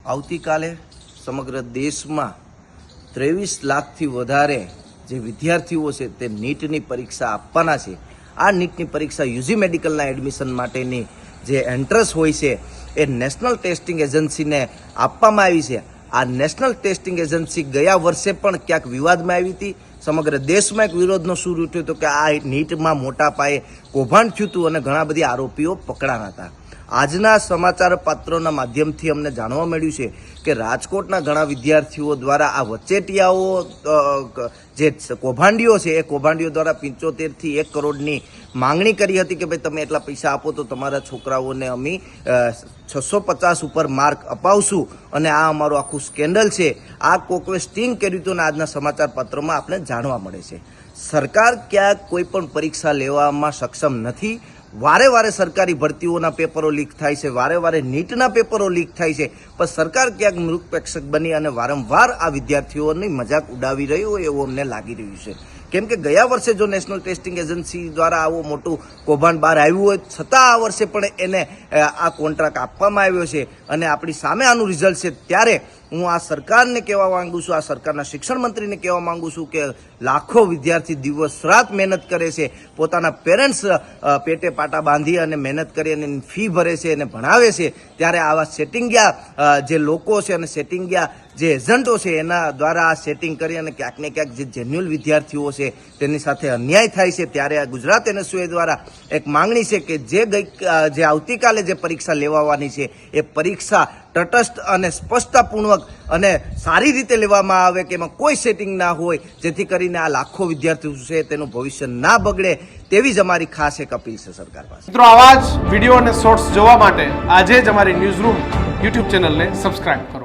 આવતીકાલે સમગ્ર દેશમાં 23 લાખથી વધારે જે વિદ્યાર્થીઓ છે તે નીટની પરીક્ષા આપવાના છે। આ નીટની પરીક્ષા યુજી મેડિકલના એડમિશન માટેની જે એન્ટ્રન્સ હોય છે એ નેશનલ ટેસ્ટિંગ એજન્સીને આપવામાં આવી છે। આ નેશનલ ટેસ્ટિંગ એજન્સી ગયા વર્ષે પણ ક્યાંક વિવાદમાં આવી હતી। સમગ્ર દેશમાં એક વિરોધનો સૂર ઉઠ્યો હતો કે આ નીટમાં મોટા પાયે કૌભાંડ થયું હતું અને ઘણા બધા આરોપીઓ પકડાના હતા। આજના સમાચાર પત્રોના માધ્યમથી અમને જાણવા મળ્યું છે કે રાજકોટના ઘણા વિદ્યાર્થીઓ દ્વારા આ વચેટિયાઓ જે કૌભાંડીઓ છે એ કૌભાંડીઓ દ્વારા 75 થી 1 કરોડની માંગણી કરી હતી કે ભાઈ તમે એટલા પૈસા આપો તો તમારા છોકરાઓને અમે 650 ઉપર માર્ક અપાવશું અને આ અમારું આખું સ્કેન્ડલ છે। આ કોકવે સ્ટિંગ કર્યું હતું અને આજના સમાચાર પત્રોમાં આપણે જાણવા મળે છે। સરકાર ક્યાંક કોઈ પણ પરીક્ષા લેવામાં સક્ષમ નથી। વારે વારે સરકારી ભરતીઓના પેપરો લીક થાય છે, વારે વારે નીટના પેપરો લીક થાય છે, પણ સરકાર ક્યાંક નિરપેક્ષક બની અને વારંવાર આ વિદ્યાર્થીઓની મજાક ઉડાવી રહી હોય એવું અમને લાગી રહ્યું છે। કેમ કે ગયા વર્ષે જો નેશનલ ટેસ્ટિંગ એજન્સી દ્વારા આવું મોટું કૌભાંડ બહાર આવ્યું હોય છતાં આ વર્ષે પણ એને આ કોન્ટ્રાક્ટ આપવામાં આવ્યો છે અને આપણી સામે આનું રિઝલ્ટ છે, ત્યારે હું આ સરકારને કહેવા માંગુ છું, આ સરકારના શિક્ષણ મંત્રીને કહેવા માંગુ છું કે લાખો વિદ્યાર્થી દિવસ રાત મહેનત કરે છે, પોતાના પેરેન્ટ્સ પેટે પાટા બાંધી અને મહેનત કરી અને ફી ભરે છે અને ભણાવે છે, ત્યારે આવા સેટિંગિયા જે લોકો છે અને સેટિંગિયા જે એજન્ટો છે એના દ્વારા આ સેટિંગ કરી અને ક્યાંક ને ક્યાંક જે જેન્યુઅલ વિદ્યાર્થીઓ છે તેની સાથે અન્યાય થાય છે। ત્યારે આ ગુજરાત એનએસયુઆઈ દ્વારા એક માંગણી છે કે જે આવતીકાલે જે પરીક્ષા લેવાવાની છે એ પરીક્ષા તટસ્થ અને સ્પષ્ટતાપૂર્વક અને સારી રીતે લેવામાં આવે કે એમાં કોઈ સેટિંગ ના હોય, જેથી કરીને આ લાખો વિદ્યાર્થીઓ છે તેનું ભવિષ્ય ના બગડે, તેવી જ અમારી ખાસ એક અપીલ છે સરકાર પાસે। મિત્રો, આવા જ વિડીયો અને શોર્ટ્સ જોવા માટે આજે જ અમારી ન્યૂઝ રૂમ યુટ્યુબ ચેનલને સબસ્ક્રાઇબ કરો।